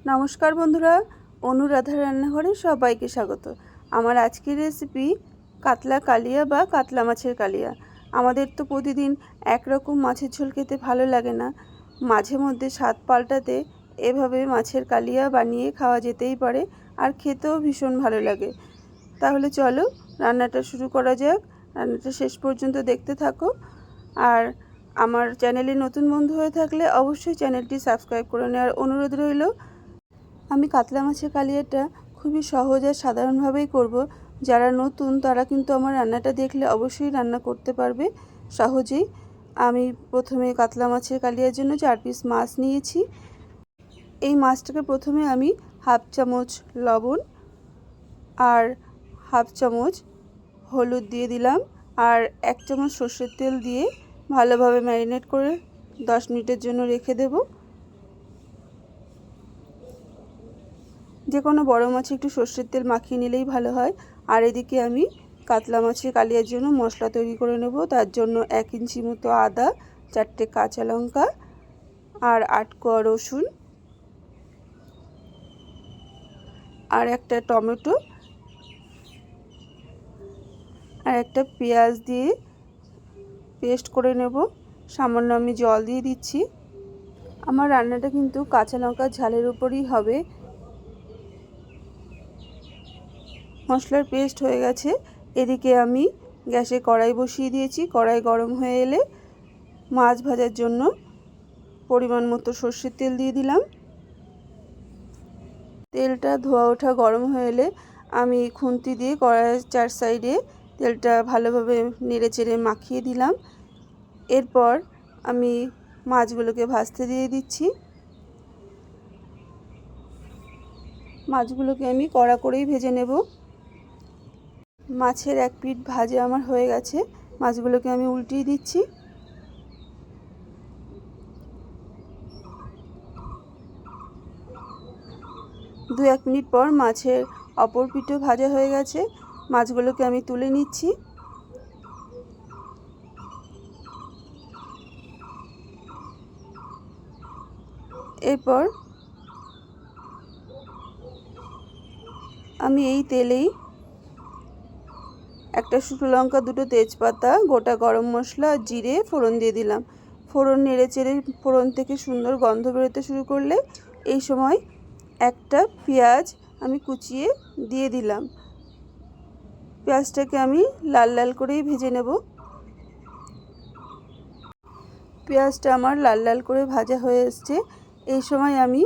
নমস্কার বন্ধুরা, অনুরাধা রান্নাঘরে সবাইকে স্বাগত। আমার আজকের রেসিপি কাতলা কালিয়া বা কাতলা মাছের কালিয়া। আমাদের তো প্রতিদিন একরকম মাছের ঝোল খেতে ভালো লাগে না, মাঝে মধ্যে স্বাদ পাল্টাতে এভাবে মাছের কালিয়া বানিয়ে খাওয়া যেতেই পারে, আর খেতেও ভীষণ ভালো লাগে। তাহলে চলো রান্নাটা শুরু করা যাক। রান্নাটা শেষ পর্যন্ত দেখতে থাকো। আর আমার চ্যানেলে নতুন বন্ধু হয়ে থাকলে অবশ্যই চ্যানেলটি সাবস্ক্রাইব করে নেওয়ার অনুরোধ রইল। আমি কাতলা মাছের কালিয়াটা খুবই সহজ আর সাধারণভাবেই করব। যারা নতুন তারা কিন্তু আমার রান্নাটা দেখলে অবশ্যই রান্না করতে পারবে সহজেই। আমি প্রথমে কাতলা মাছের কালিয়ার জন্য 4 পিস মাছ নিয়েছি। এই মাছটাকে প্রথমে আমি হাফ চামচ লবণ আর হাফ চামচ হলুদ দিয়ে দিলাম, আর 1 চামচ সর্ষের তেল দিয়ে ভালোভাবে ম্যারিনেট করে 10 মিনিটের জন্য রেখে দেব। যে কোনো বড় মাছে একটু সর্ষের তেল মাখিয়ে নিলেই ভালো হয়। আর এদিকে আমি কাতলা মাছের কালিয়ার জন্য মশলা তৈরি করে নেব। তার জন্য 1 ইঞ্চি মতো আদা, 4টে কাঁচা লঙ্কা আর 8 কোয়া রসুন আর একটা টমেটো আর একটা পেঁয়াজ দিয়ে পেস্ট করে নেব। সামান্য আমি জল দিয়ে দিচ্ছি। আমার রান্নাটা কিন্তু কাঁচা লঙ্কার ঝালের উপরই হবে। মশলার পেস্ট হয়ে গেছে। এদিকে আমি গ্যাসে কড়াই বসিয়ে দিয়েছি। কড়াই গরম হয়ে এলে মাছ ভাজার জন্য পরিমাণ মতো সর্ষের তেল দিয়ে দিলাম। তেলটা ধোয়া ওঠা গরম হয়ে এলে আমি খুন্তি দিয়ে কড়াইয়ের 4 সাইডে তেলটা ভালোভাবে নেড়েচেড়ে মাখিয়ে দিলাম। এরপর আমি মাছগুলোকে ভাজতে দিয়ে দিচ্ছি। মাছগুলোকে আমি কড়া করেই ভেজে নেব। মাছের এক পিঠ ভাজা আমার হয়ে গেছে। মাছগুলোকে আমি উল্টিয়ে দিচ্ছি। দু এক মিনিট পর মাছের অপর পিঠও ভাজা হয়ে গেছে। মাছগুলোকে আমি তুলে নিচ্ছি। এরপর আমি এই তেলেই একটা শুকনো লঙ্কা, 2টো তেজপাতা, গোটা গরম মশলা, জিরে ফোড়ন দিয়ে দিলাম। ফোড়ন নেড়েচেড়ে ফোড়ন থেকে সুন্দর গন্ধ বেরোতে শুরু করলে এই সময় একটা পেঁয়াজ আমি কুচিয়ে দিয়ে দিলাম। পেঁয়াজটাকে আমি লাল লাল করেই ভেজে নেব। পেঁয়াজটা আমার লাল লাল করে ভাজা হয়ে এসছে। এই সময় আমি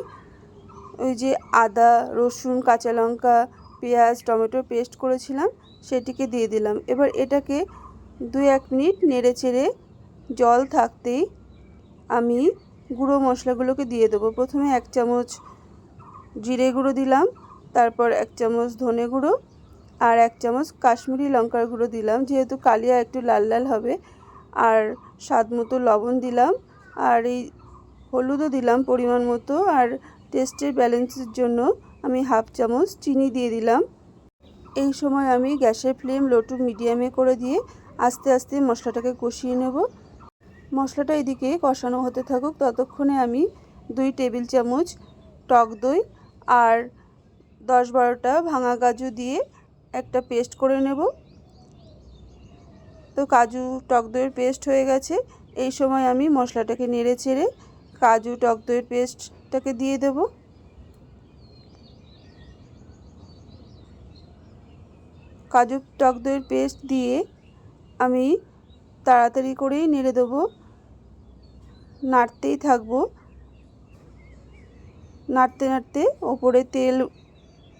ওই যে আদা, রসুন, কাঁচা লঙ্কা, পেঁয়াজ, টমেটো পেস্ট করেছিলাম সেটিকে দিয়ে দিলাম। এবার এটাকে 2-1 মিনিট নেড়ে চেড়ে জল থাকতেই আমি গুঁড়ো মশলাগুলোকে দিয়ে দেবো। প্রথমে 1 চামচ জিরে গুঁড়ো দিলাম, তারপর 1 চামচ ধনে গুঁড়ো আর 1 চামচ কাশ্মীরি লঙ্কার গুঁড়ো দিলাম, যেহেতু কালিয়া একটু লাল লাল হবে। আর স্বাদ মতো লবণ দিলাম, আর এই হলুদও দিলাম পরিমাণ মতো। আর টেস্টের ব্যালেন্সের জন্য আমি হাফ চামচ চিনি দিয়ে দিলাম। এই সময় আমি গ্যাসের ফ্লেম লো টু মিডিয়ামে করে দিয়ে আস্তে আস্তে মশলাটাকে কষিয়ে নেব। মশলাটা এদিকে কষানো হতে থাকুক, ততক্ষণে আমি 2 টেবিল চামচ টক দই আর 10-12টা ভাঙা কাজু দিয়ে একটা পেস্ট করে নেব। তো কাজু টক দইয়ের পেস্ট হয়ে গেছে। এই সময় আমি মশলাটাকে নেড়ে চেড়ে কাজু টক দইয়ের পেস্টটাকে দিয়ে দেব। কাজু টক দইয়ের পেস্ট দিয়ে আমি তাড়াতাড়ি করেই নেড়ে দেবো, নাড়তেই থাকবো। নাড়তে নাড়তে ওপরে তেল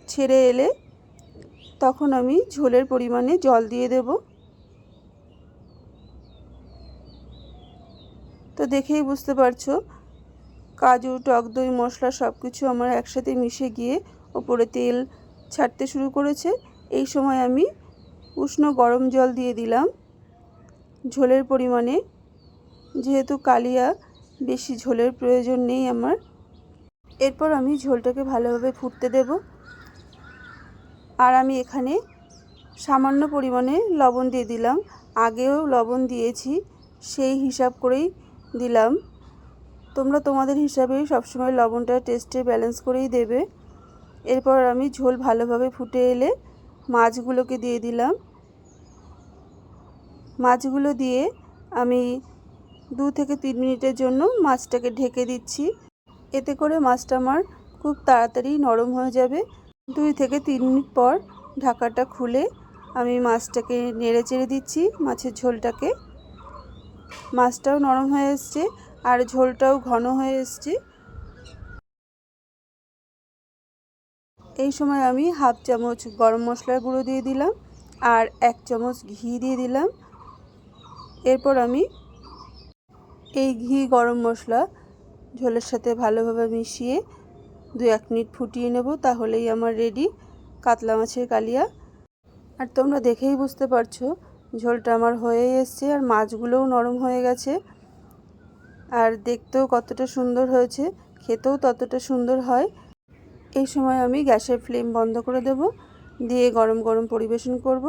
ছেড়ে এলে তখন আমি ঝোলের পরিমাণে জল দিয়ে দেব। তো দেখেই বুঝতে পারছো কাজু, টক দই, মশলা সব কিছু আমার একসাথে মিশে গিয়ে ওপরে তেল ছাড়তে শুরু করেছে। এই সময় আমি উষ্ণ গরম জল দিয়ে দিলাম ঝোলের পরিমাণে, যেহেতু কালিয়া বেশি ঝোলের প্রয়োজন নেই আমার। এরপর আমি ঝোলটাকে ভালোভাবে ফুটতে দেব। আর আমি এখানে সামান্য পরিমাণে লবণ দিয়ে দিলাম। আগেও লবণ দিয়েছি, সেই হিসাব করেই দিলাম। তোমরা তোমাদের হিসাবেই সবসময় লবণটা টেস্টে ব্যালেন্স করেই দেবে। এরপর আমি ঝোল ভালোভাবে ফুটে এলে মাছগুলোকে দিয়ে দিলাম। মাছগুলো দিয়ে আমি 2 থেকে 3 মিনিটের জন্য মাছটাকে ঢেকে দিচ্ছি। এতে করে মাছটা আমার খুব তাড়াতাড়ি নরম হয়ে যাবে। 2 থেকে 3 মিনিট পর ঢাকাটা খুলে আমি মাছটাকে নেড়ে চেড়ে দিচ্ছি, মাছের ঝোলটাকে। মাছটাও নরম হয়ে এসছে আর ঝোলটাও ঘন হয়ে এসছে। এই সময় আমি হাফ চামচ গরম মশলার গুঁড়ো দিয়ে দিলাম আর 1 চামচ ঘি দিয়ে দিলাম। এরপর আমি এই ঘি গরম মশলা ঝোলের সাথে ভালোভাবে মিশিয়ে 2-1 মিনিট ফুটিয়ে নেব, তাহলেই আমার রেডি কাতলা মাছের কালিয়া। আর তোমরা দেখেই বুঝতে পারছো ঝোলটা আমার হয়ে এসছে আর মাছগুলোও নরম হয়ে গেছে। আর দেখতেও কতটা সুন্দর হয়েছে, খেতেও ততটা সুন্দর হয়। এই সময় আমি গ্যাসের ফ্লেম বন্ধ করে দেব, দিয়ে গরম গরম পরিবেশন করব।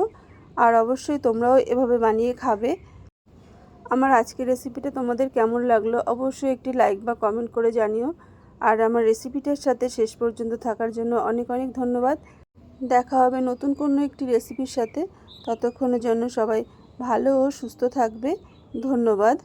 আর অবশ্যই তোমরাও এভাবে বানিয়ে খাবে। আমার আজকের রেসিপিটা তোমাদের কেমন লাগলো অবশ্যই একটি লাইক বা কমেন্ট করে জানিও। আর আমার রেসিপিটার সাথে শেষ পর্যন্ত থাকার জন্য অনেক অনেক ধন্যবাদ। দেখা হবে নতুন কোনো একটি রেসিপির সাথে। ততক্ষণের জন্য সবাই ভালো ও সুস্থ থাকবে। ধন্যবাদ।